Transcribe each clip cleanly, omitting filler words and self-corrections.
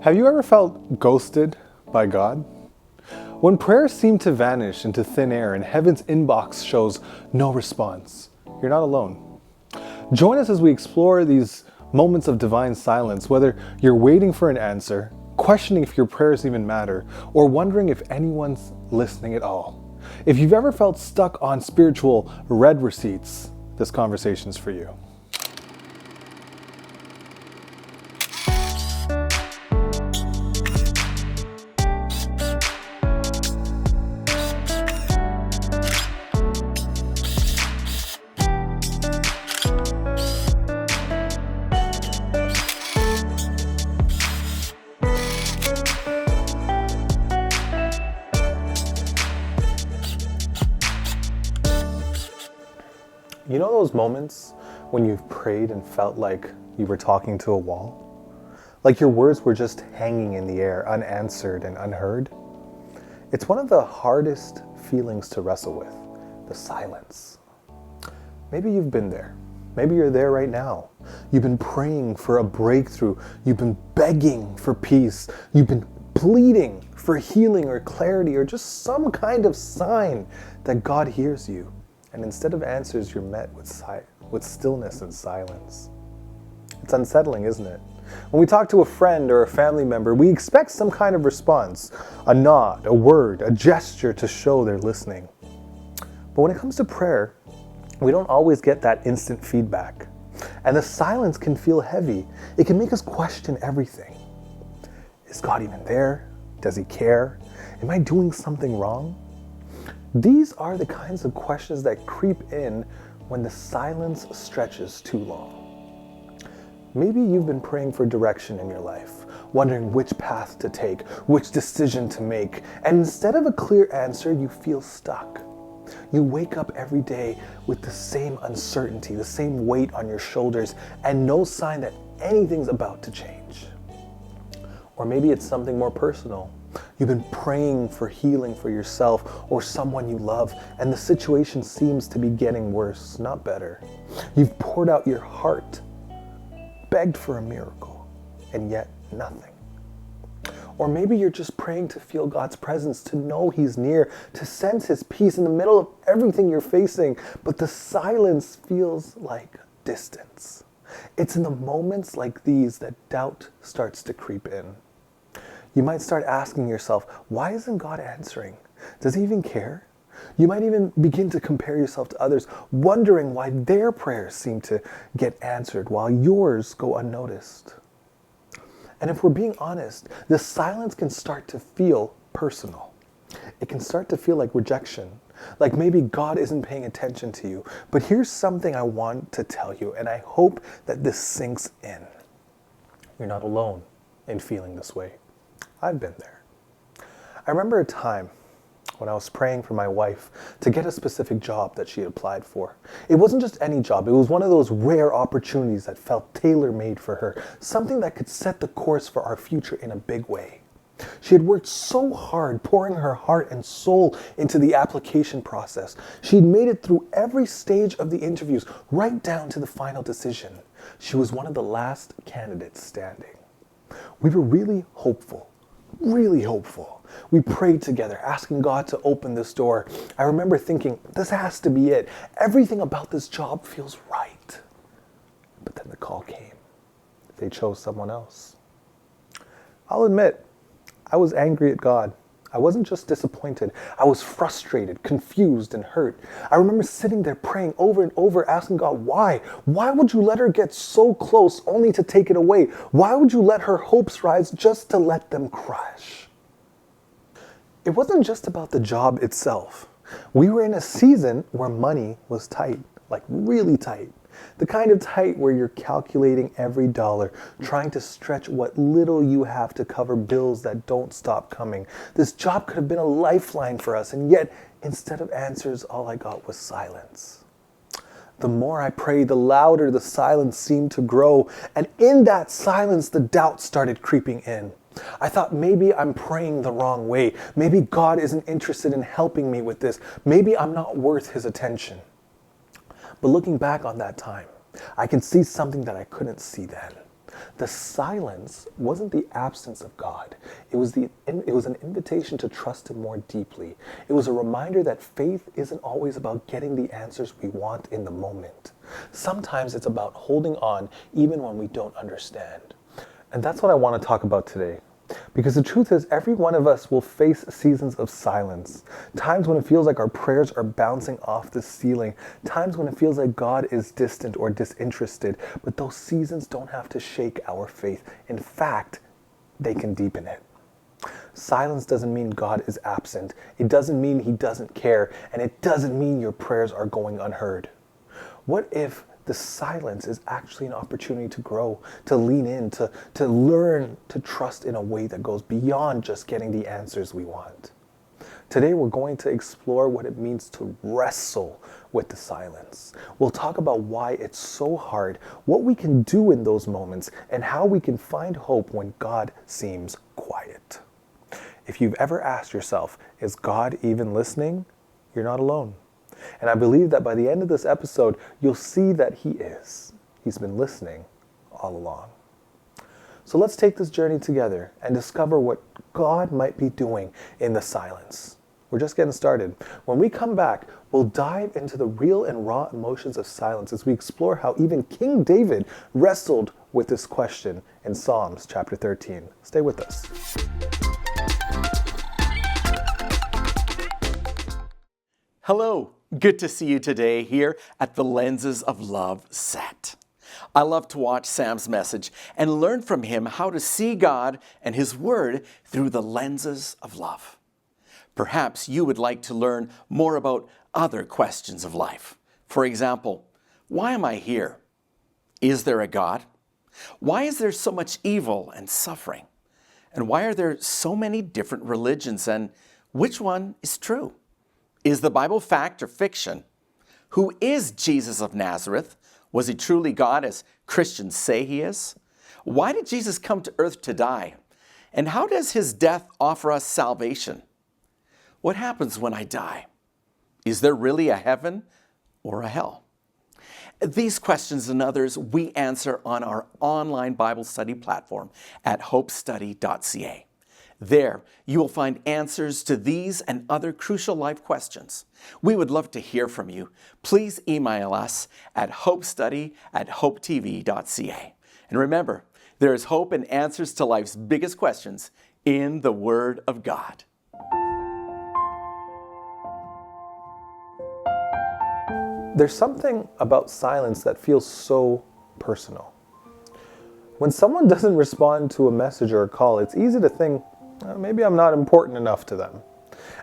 Have you ever felt ghosted by God? When prayers seem to vanish into thin air and heaven's inbox shows no response, you're not alone. Join us as we explore these moments of divine silence, whether you're waiting for an answer, questioning if your prayers even matter, or wondering if anyone's listening at all. If you've ever felt stuck on spiritual red receipts, this conversation's for you. You know those moments when you've prayed and felt like you were talking to a wall? Like your words were just hanging in the air, unanswered and unheard? It's one of the hardest feelings to wrestle with, the silence. Maybe you've been there. Maybe you're there right now. You've been praying for a breakthrough. You've been begging for peace. You've been pleading for healing or clarity or just some kind of sign that God hears you. And instead of answers, you're met with stillness and silence. It's unsettling, isn't it? When we talk to a friend or a family member, we expect some kind of response, a nod, a word, a gesture to show they're listening. But when it comes to prayer, we don't always get that instant feedback. And the silence can feel heavy. It can make us question everything. Is God even there? Does he care? Am I doing something wrong? These are the kinds of questions that creep in when the silence stretches too long. Maybe you've been praying for direction in your life, wondering which path to take, which decision to make, and instead of a clear answer, you feel stuck. You wake up every day with the same uncertainty, the same weight on your shoulders, and no sign that anything's about to change. Or maybe it's something more personal. You've been praying for healing for yourself or someone you love, and the situation seems to be getting worse, not better. You've poured out your heart, begged for a miracle, and yet nothing. Or maybe you're just praying to feel God's presence, to know he's near, to sense his peace in the middle of everything you're facing, but the silence feels like distance. It's in the moments like these that doubt starts to creep in. You might start asking yourself, why isn't God answering? Does he even care? You might even begin to compare yourself to others, wondering why their prayers seem to get answered while yours go unnoticed. And if we're being honest, the silence can start to feel personal. It can start to feel like rejection, like maybe God isn't paying attention to you. But here's something I want to tell you, and I hope that this sinks in. You're not alone in feeling this way. I've been there. I remember a time when I was praying for my wife to get a specific job that she had applied for. It wasn't just any job. It was one of those rare opportunities that felt tailor-made for her, something that could set the course for our future in a big way. She had worked so hard, pouring her heart and soul into the application process. She'd made it through every stage of the interviews, right down to the final decision. She was one of the last candidates standing. We were really hopeful. We prayed together, asking God to open this door. I remember thinking, this has to be it. Everything about this job feels right. But then the call came. They chose someone else. I'll admit, I was angry at God. I wasn't just disappointed. I was frustrated, confused, and hurt. I remember sitting there praying over and over, asking God, why? Why would you let her get so close only to take it away? Why would you let her hopes rise just to let them crash? It wasn't just about the job itself. We were in a season where money was tight, like really tight. The kind of tight where you're calculating every dollar, trying to stretch what little you have to cover bills that don't stop coming. This job could have been a lifeline for us, and yet, instead of answers, all I got was silence. The more I prayed, the louder the silence seemed to grow, and in that silence, the doubt started creeping in. I thought maybe I'm praying the wrong way. Maybe God isn't interested in helping me with this. Maybe I'm not worth his attention. But looking back on that time, I can see something that I couldn't see then. The silence wasn't the absence of God. It was an invitation to trust Him more deeply. It was a reminder that faith isn't always about getting the answers we want in the moment. Sometimes it's about holding on even when we don't understand. And that's what I want to talk about today. Because the truth is, every one of us will face seasons of silence. Times when it feels like our prayers are bouncing off the ceiling. Times when it feels like God is distant or disinterested. But those seasons don't have to shake our faith. In fact, they can deepen it. Silence doesn't mean God is absent. It doesn't mean He doesn't care. And it doesn't mean your prayers are going unheard. What if the silence is actually an opportunity to grow, to lean in, to learn to trust in a way that goes beyond just getting the answers we want? Today we're going to explore what it means to wrestle with the silence. We'll talk about why it's so hard, what we can do in those moments, and how we can find hope when God seems quiet. If you've ever asked yourself, is God even listening? You're not alone. And I believe that by the end of this episode, you'll see that He is. He's been listening all along. So let's take this journey together and discover what God might be doing in the silence. We're just getting started. When we come back, we'll dive into the real and raw emotions of silence as we explore how even King David wrestled with this question in Psalms chapter 13. Stay with us. Hello, good to see you today here at the Lenses of Love set. I love to watch Sam's message and learn from him how to see God and His Word through the lenses of love. Perhaps you would like to learn more about other questions of life. For example, why am I here? Is there a God? Why is there so much evil and suffering? And why are there so many different religions, and which one is true? Is the Bible fact or fiction? Who is Jesus of Nazareth? Was He truly God as Christians say He is? Why did Jesus come to earth to die? And how does His death offer us salvation? What happens when I die? Is there really a heaven or a hell? These questions and others we answer on our online Bible study platform at hopestudy.ca. There, you will find answers to these and other crucial life questions. We would love to hear from you. Please email us at hopestudy@hopetv.ca. And remember, there is hope and answers to life's biggest questions in the Word of God. There's something about silence that feels so personal. When someone doesn't respond to a message or a call, it's easy to think, maybe I'm not important enough to them.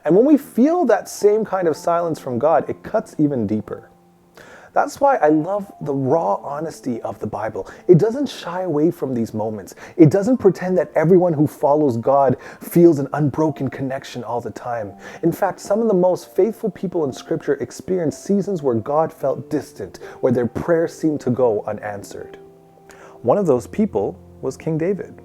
And when we feel that same kind of silence from God, it cuts even deeper. That's why I love the raw honesty of the Bible. It doesn't shy away from these moments. It doesn't pretend that everyone who follows God feels an unbroken connection all the time. In fact, some of the most faithful people in Scripture experienced seasons where God felt distant, where their prayers seemed to go unanswered. One of those people was King David.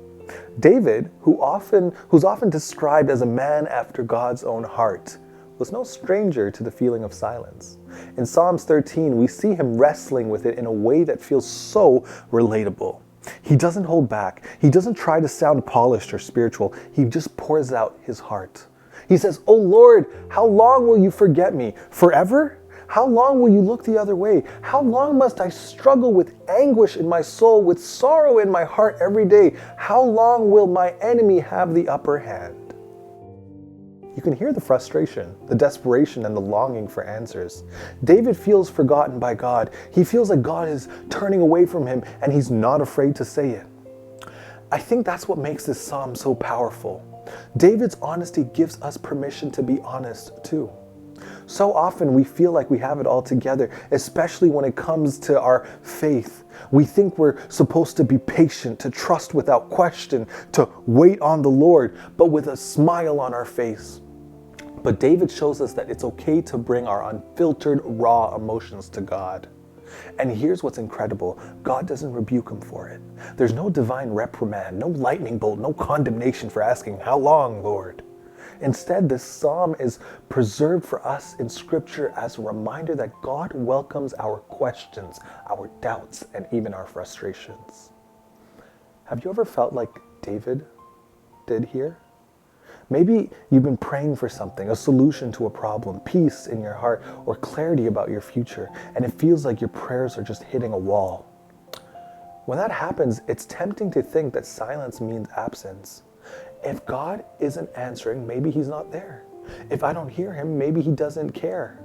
David, who's often described as a man after God's own heart, was no stranger to the feeling of silence. In Psalms 13, we see him wrestling with it in a way that feels so relatable. He doesn't hold back. He doesn't try to sound polished or spiritual. He just pours out his heart. He says, "Oh Lord, how long will you forget me? Forever? How long will you look the other way? How long must I struggle with anguish in my soul, with sorrow in my heart every day? How long will my enemy have the upper hand?" You can hear the frustration, the desperation, and the longing for answers. David feels forgotten by God. He feels like God is turning away from him, and he's not afraid to say it. I think that's what makes this psalm so powerful. David's honesty gives us permission to be honest too. So often we feel like we have it all together, especially when it comes to our faith. We think we're supposed to be patient, to trust without question, to wait on the Lord, but with a smile on our face. But David shows us that it's okay to bring our unfiltered, raw emotions to God. And here's what's incredible. God doesn't rebuke him for it. There's no divine reprimand, no lightning bolt, no condemnation for asking, "How long, Lord?" Instead, this psalm is preserved for us in Scripture as a reminder that God welcomes our questions, our doubts, and even our frustrations. Have you ever felt like David did here? Maybe you've been praying for something, a solution to a problem, peace in your heart, or clarity about your future, and it feels like your prayers are just hitting a wall. When that happens, it's tempting to think that silence means absence. If God isn't answering, maybe he's not there. If I don't hear him, maybe he doesn't care.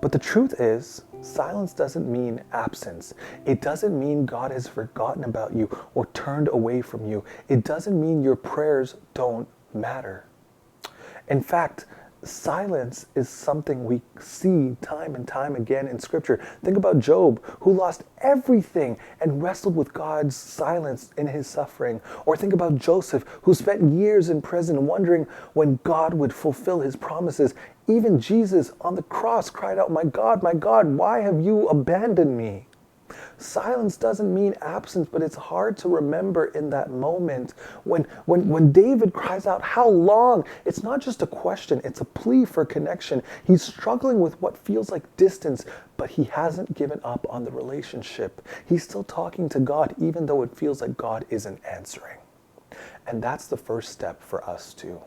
But the truth is, silence doesn't mean absence. It doesn't mean God has forgotten about you or turned away from you. It doesn't mean your prayers don't matter. In fact, silence is something we see time and time again in Scripture. Think about Job, who lost everything and wrestled with God's silence in his suffering. Or think about Joseph, who spent years in prison wondering when God would fulfill his promises. Even Jesus on the cross cried out, my God, why have you abandoned me?" Silence doesn't mean absence, but it's hard to remember in that moment. When David cries out, "How long?" It's not just a question, it's a plea for connection. He's struggling with what feels like distance, but he hasn't given up on the relationship. He's still talking to God, even though it feels like God isn't answering. And that's the first step for us too.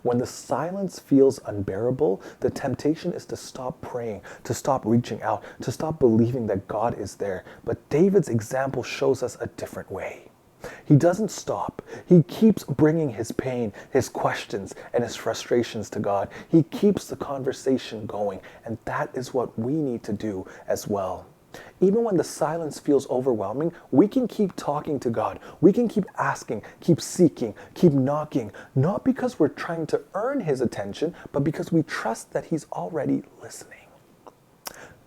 When the silence feels unbearable, the temptation is to stop praying, to stop reaching out, to stop believing that God is there. But David's example shows us a different way. He doesn't stop. He keeps bringing his pain, his questions, and his frustrations to God. He keeps the conversation going, and that is what we need to do as well. Even when the silence feels overwhelming, we can keep talking to God. We can keep asking, keep seeking, keep knocking, not because we're trying to earn his attention, but because we trust that he's already listening.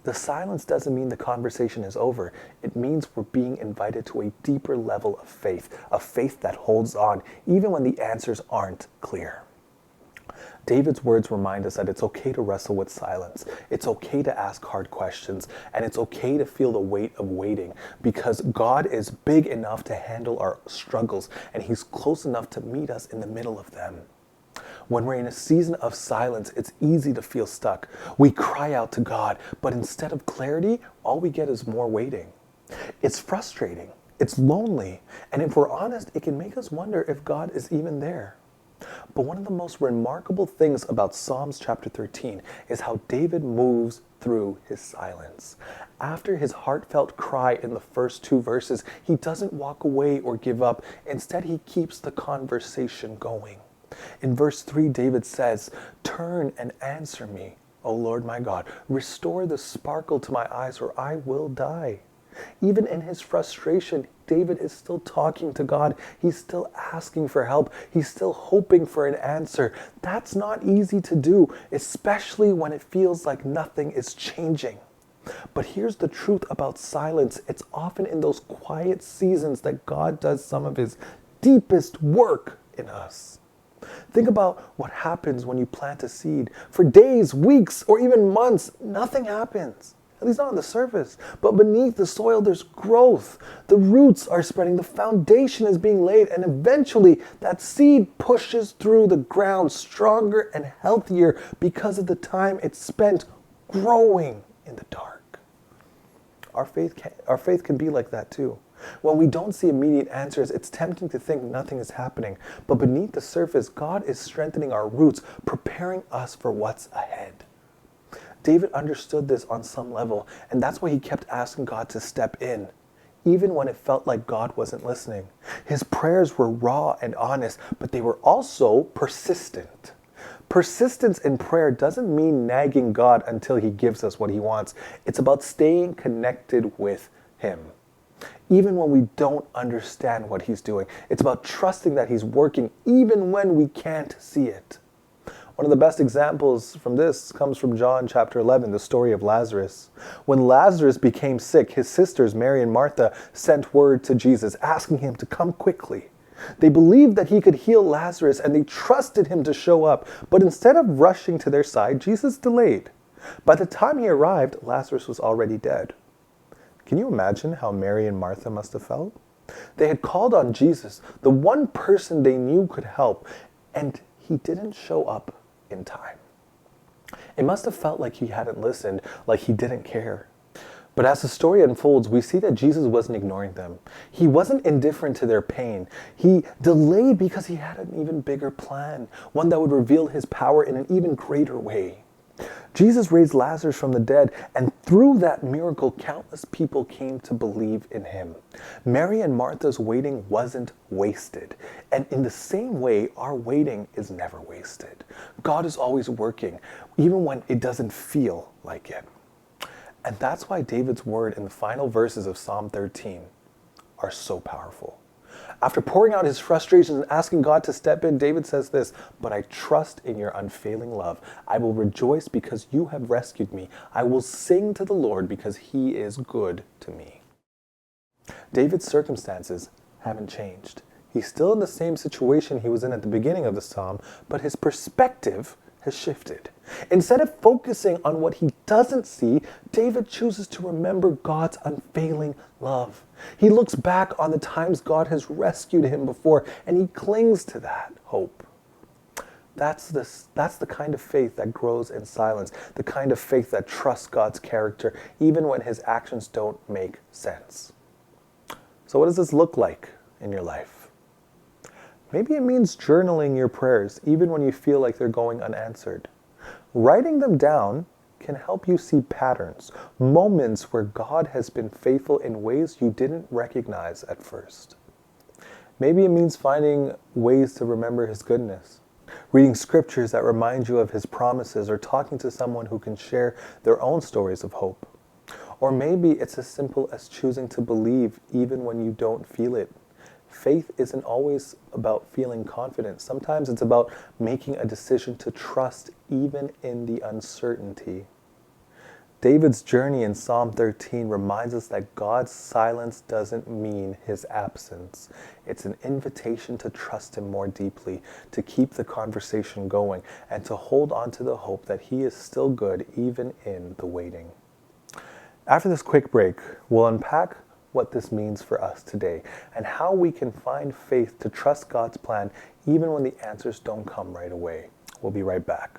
The silence doesn't mean the conversation is over. It means we're being invited to a deeper level of faith that holds on, even when the answers aren't clear. David's words remind us that it's okay to wrestle with silence. It's okay to ask hard questions, and it's okay to feel the weight of waiting, because God is big enough to handle our struggles, and he's close enough to meet us in the middle of them. When we're in a season of silence, it's easy to feel stuck. We cry out to God, but instead of clarity, all we get is more waiting. It's frustrating, it's lonely, and if we're honest, it can make us wonder if God is even there. But one of the most remarkable things about Psalms chapter 13 is how David moves through his silence. After his heartfelt cry in the first 2 verses, he doesn't walk away or give up. Instead, he keeps the conversation going. In verse 3, David says, "Turn and answer me, O Lord my God. Restore the sparkle to my eyes, or I will die." Even in his frustration, David is still talking to God. He's still asking for help. He's still hoping for an answer. That's not easy to do, especially when it feels like nothing is changing. But here's the truth about silence. It's often in those quiet seasons that God does some of his deepest work in us. Think about what happens when you plant a seed. For days, weeks, or even months, nothing happens. At least not on the surface. But beneath the soil, there's growth. The roots are spreading. The foundation is being laid. And eventually, that seed pushes through the ground stronger and healthier because of the time it's spent growing in the dark. Our faith can be like that too. When we don't see immediate answers, it's tempting to think nothing is happening. But beneath the surface, God is strengthening our roots, preparing us for what's ahead. David understood this on some level, and that's why he kept asking God to step in, even when it felt like God wasn't listening. His prayers were raw and honest, but they were also persistent. Persistence in prayer doesn't mean nagging God until he gives us what he wants. It's about staying connected with him, even when we don't understand what he's doing. It's about trusting that he's working even when we can't see it. One of the best examples from this comes from John chapter 11, the story of Lazarus. When Lazarus became sick, his sisters, Mary and Martha, sent word to Jesus, asking him to come quickly. They believed that he could heal Lazarus, and they trusted him to show up. But instead of rushing to their side, Jesus delayed. By the time he arrived, Lazarus was already dead. Can you imagine how Mary and Martha must have felt? They had called on Jesus, the one person they knew could help, and he didn't show up in time. It must have felt like he hadn't listened, like he didn't care. But as the story unfolds, we see that Jesus wasn't ignoring them. He wasn't indifferent to their pain. He delayed because he had an even bigger plan, one that would reveal his power in an even greater way. Jesus raised Lazarus from the dead, and through that miracle, countless people came to believe in him. Mary and Martha's waiting wasn't wasted. And in the same way, our waiting is never wasted. God is always working, even when it doesn't feel like it. And that's why David's word in the final verses of Psalm 13 are so powerful. After pouring out his frustrations and asking God to step in, David says this, "But I trust in your unfailing love. I will rejoice because you have rescued me. I will sing to the Lord because he is good to me." David's circumstances haven't changed. He's still in the same situation he was in at the beginning of the psalm, but his perspective has shifted. Instead of focusing on what he doesn't see, David chooses to remember God's unfailing love. He looks back on the times God has rescued him before, and he clings to that hope. That's the kind of faith that grows in silence, the kind of faith that trusts God's character, even when his actions don't make sense. So what does this look like in your life? Maybe it means journaling your prayers, even when you feel like they're going unanswered. Writing them down can help you see patterns, moments where God has been faithful in ways you didn't recognize at first. Maybe it means finding ways to remember his goodness, reading scriptures that remind you of his promises, or talking to someone who can share their own stories of hope. Or maybe it's as simple as choosing to believe even when you don't feel it. Faith isn't always about feeling confident. Sometimes it's about making a decision to trust even in the uncertainty. David's journey in Psalm 13 reminds us that God's silence doesn't mean his absence. It's an invitation to trust him more deeply, to keep the conversation going, and to hold on to the hope that he is still good even in the waiting. After this quick break, we'll unpack what this means for us today and how we can find faith to trust God's plan even when the answers don't come right away. We'll be right back.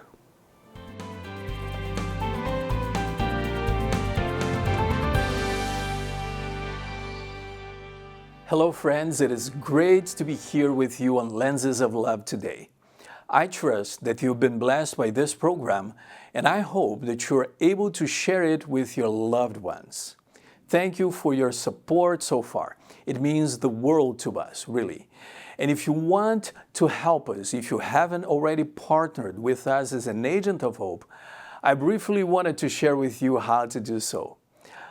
Hello friends, it is great to be here with you on Lenses of Love today. I trust that you've been blessed by this program, and I hope that you're able to share it with your loved ones. Thank you for your support so far. It means the world to us, really. And if you want to help us, if you haven't already partnered with us as an agent of hope, I briefly wanted to share with you how to do so.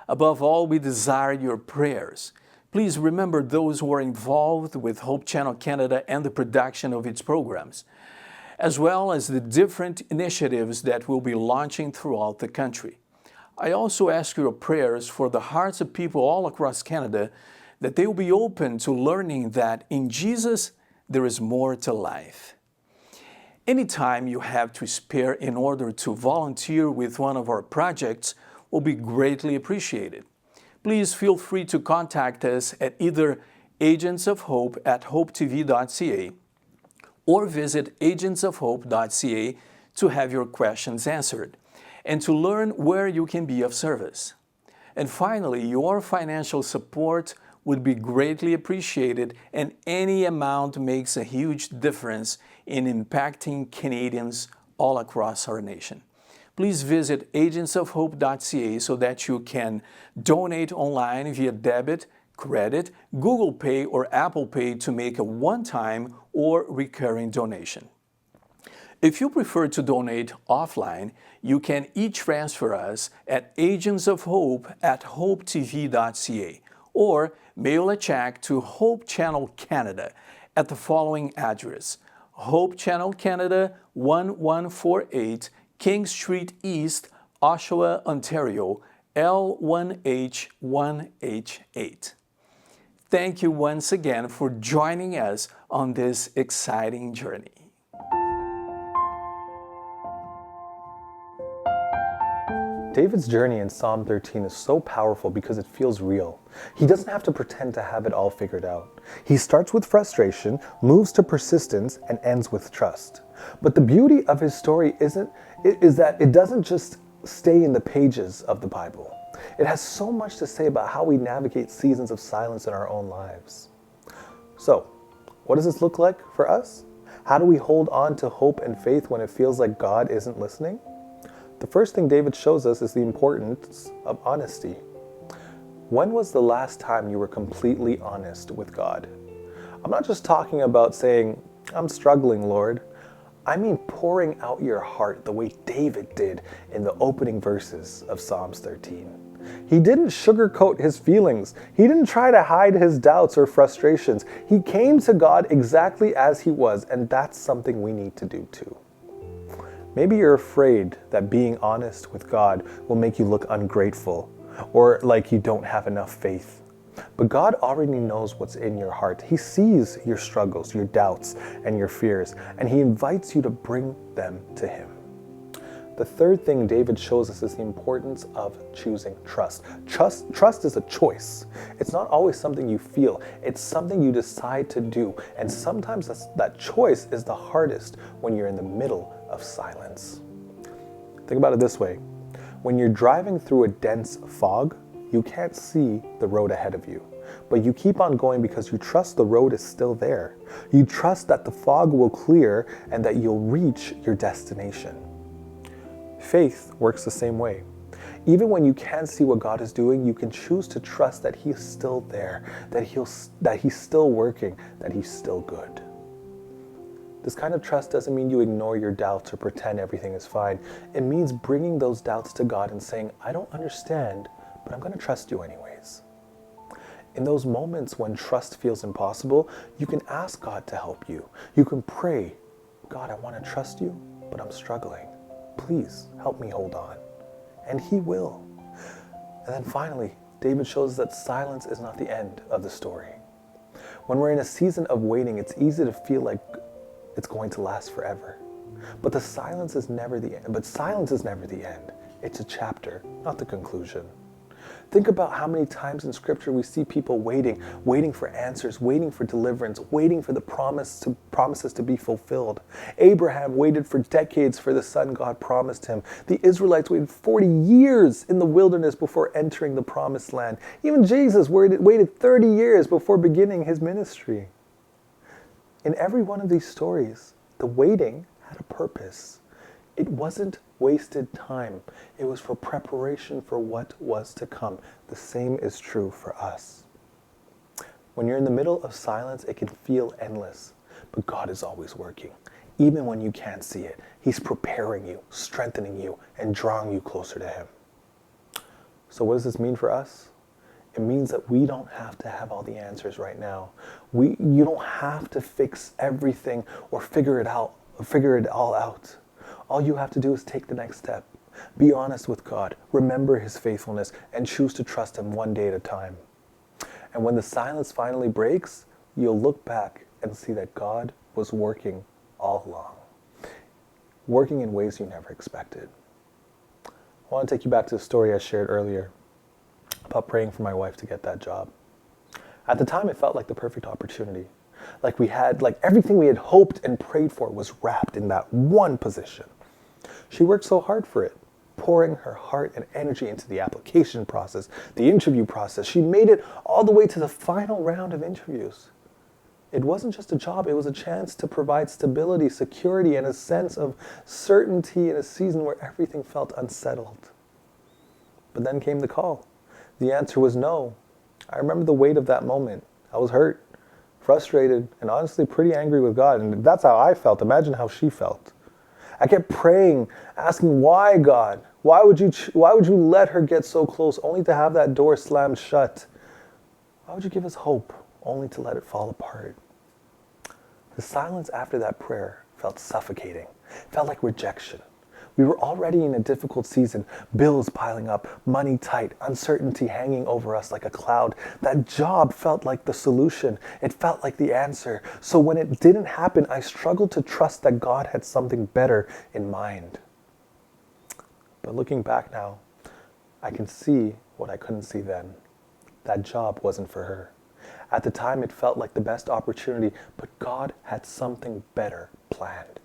Above all, we desire your prayers. Please remember those who are involved with Hope Channel Canada and the production of its programs, as well as the different initiatives that we'll be launching throughout the country. I also ask your prayers for the hearts of people all across Canada, that they will be open to learning that in Jesus there is more to life. Anytime you have to spare in order to volunteer with one of our projects will be greatly appreciated. Please feel free to contact us at either agentsofhope@hopetv.ca or visit agentsofhope.ca to have your questions answered and to learn where you can be of service. And finally, your financial support would be greatly appreciated, and any amount makes a huge difference in impacting Canadians all across our nation. Please visit agentsofhope.ca so that you can donate online via debit, credit, Google Pay, or Apple Pay to make a one-time or recurring donation. If you prefer to donate offline, you can e-transfer us at agentsofhope@hopetv.ca or mail a check to Hope Channel Canada at the following address: Hope Channel Canada, 1148 King Street East, Oshawa, Ontario, L1H1H8. Thank you once again for joining us on this exciting journey. David's journey in Psalm 13 is so powerful because it feels real. He doesn't have to pretend to have it all figured out. He starts with frustration, moves to persistence, and ends with trust. But the beauty of his story is that it doesn't just stay in the pages of the Bible. It has so much to say about how we navigate seasons of silence in our own lives. So, what does this look like for us? How do we hold on to hope and faith when it feels like God isn't listening? The first thing David shows us is the importance of honesty. When was the last time you were completely honest with God? I'm not just talking about saying, "I'm struggling, Lord." I mean pouring out your heart the way David did in the opening verses of Psalms 13. He didn't sugarcoat his feelings. He didn't try to hide his doubts or frustrations. He came to God exactly as he was, and that's something we need to do too. Maybe you're afraid that being honest with God will make you look ungrateful or like you don't have enough faith. But God already knows what's in your heart. He sees your struggles, your doubts, and your fears, and he invites you to bring them to him. The third thing David shows us is the importance of choosing trust. Trust is a choice. It's not always something you feel. It's something you decide to do. And sometimes that choice is the hardest when you're in the middle of silence. Think about it this way. When you're driving through a dense fog, you can't see the road ahead of you, but you keep on going because you trust the road is still there. You trust that the fog will clear and that you'll reach your destination. Faith works the same way. Even when you can't see what God is doing, you can choose to trust that He is still there, that He's still working, that He's still good. This kind of trust doesn't mean you ignore your doubts or pretend everything is fine. It means bringing those doubts to God and saying, "I don't understand, but I'm going to trust you anyways." In those moments when trust feels impossible, you can ask God to help you. You can pray, "God, I want to trust you, but I'm struggling. Please help me hold on." And He will. And then finally, David shows that silence is not the end of the story. When we're in a season of waiting, it's easy to feel like it's going to last forever. But silence is never the end. It's a chapter, not the conclusion. Think about how many times in Scripture we see people waiting for answers, waiting for deliverance, waiting for the promises to be fulfilled. Abraham waited for decades for the son God promised him. The Israelites waited 40 years in the wilderness before entering the promised land. Even Jesus waited 30 years before beginning his ministry. In every one of these stories, the waiting had a purpose. It wasn't wasted time. It was for preparation for what was to come. The same is true for us. When you're in the middle of silence, it can feel endless, but God is always working. Even when you can't see it, He's preparing you, strengthening you, and drawing you closer to Him. So what does this mean for us? It means that we don't have to have all the answers right now. You don't have to fix everything or figure it all out. All you have to do is take the next step. Be honest with God, remember His faithfulness, and choose to trust Him one day at a time. And when the silence finally breaks, you'll look back and see that God was working all along, working in ways you never expected. I want to take you back to the story I shared earlier about praying for my wife to get that job. At the time, it felt like the perfect opportunity. Like everything we had hoped and prayed for was wrapped in that one position. She worked so hard for it, pouring her heart and energy into the application process, the interview process. She made it all the way to the final round of interviews. It wasn't just a job, it was a chance to provide stability, security, and a sense of certainty in a season where everything felt unsettled. But then came the call. The answer was no. I remember the weight of that moment. I was hurt, frustrated, and honestly pretty angry with God. And that's how I felt. Imagine how she felt. I kept praying, asking, "Why, God? Why would you let her get so close only to have that door slammed shut? Why would you give us hope only to let it fall apart?" The silence after that prayer felt suffocating. It felt like rejection. We were already in a difficult season, bills piling up, money tight, uncertainty hanging over us like a cloud. That job felt like the solution. It felt like the answer. So when it didn't happen, I struggled to trust that God had something better in mind. But looking back now, I can see what I couldn't see then. That job wasn't for her. At the time, it felt like the best opportunity, but God had something better planned.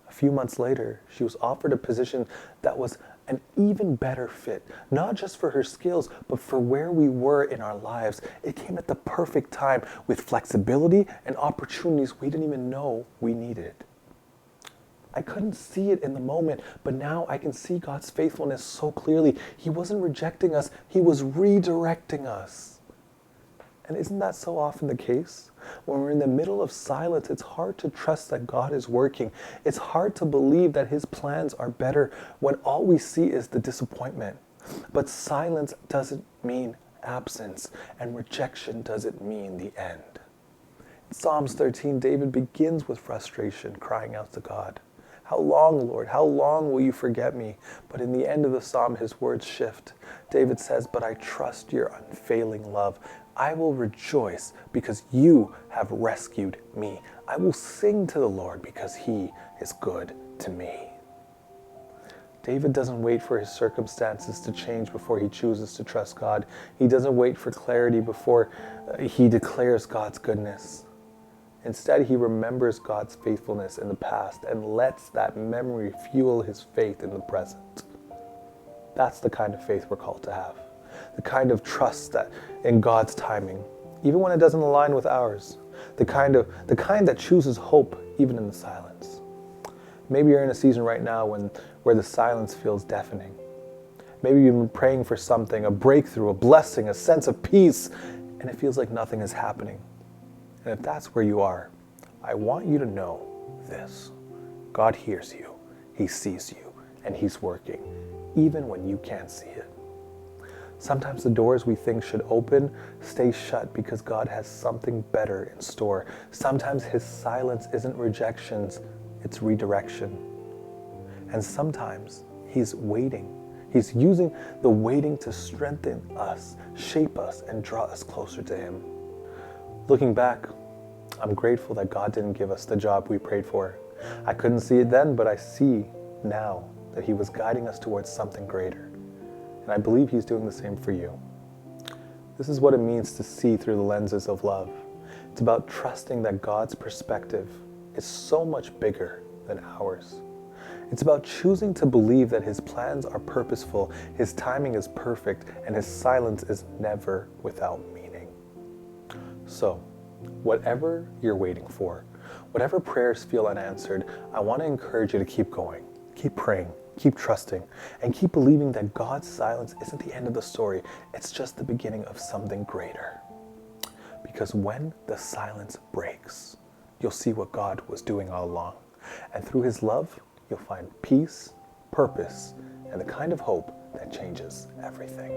A few months later, she was offered a position that was an even better fit, not just for her skills, but for where we were in our lives. It came at the perfect time with flexibility and opportunities we didn't even know we needed. I couldn't see it in the moment, but now I can see God's faithfulness so clearly. He wasn't rejecting us, He was redirecting us. And isn't that so often the case? When we're in the middle of silence, it's hard to trust that God is working. It's hard to believe that His plans are better when all we see is the disappointment. But silence doesn't mean absence, and rejection doesn't mean the end. In Psalms 13, David begins with frustration, crying out to God. How long, Lord? How long will you forget me? But in the end of the psalm, his words shift. David says, but I trust your unfailing love. I will rejoice because you have rescued me. I will sing to the Lord because he is good to me. David doesn't wait for his circumstances to change before he chooses to trust God. He doesn't wait for clarity before he declares God's goodness. Instead, he remembers God's faithfulness in the past and lets that memory fuel his faith in the present. That's the kind of faith we're called to have. The kind of trust that in God's timing, even when it doesn't align with ours. The kind that chooses hope even in the silence. Maybe you're in a season right now where the silence feels deafening. Maybe you've been praying for something, a breakthrough, a blessing, a sense of peace, and it feels like nothing is happening. And if that's where you are, I want you to know this. God hears you, He sees you, and He's working, even when you can't see it. Sometimes the doors we think should open stay shut because God has something better in store. Sometimes His silence isn't rejections, it's redirection. And sometimes He's waiting. He's using the waiting to strengthen us, shape us, and draw us closer to Him. Looking back, I'm grateful that God didn't give us the job we prayed for. I couldn't see it then, but I see now that He was guiding us towards something greater. And I believe He's doing the same for you. This is what it means to see through the lenses of love. It's about trusting that God's perspective is so much bigger than ours. It's about choosing to believe that His plans are purposeful, His timing is perfect, and His silence is never without meaning. So, whatever you're waiting for, whatever prayers feel unanswered, I want to encourage you to keep going, keep praying, keep trusting, and keep believing that God's silence isn't the end of the story. It's just the beginning of something greater. Because when the silence breaks, you'll see what God was doing all along. And through His love, you'll find peace, purpose, and the kind of hope that changes everything.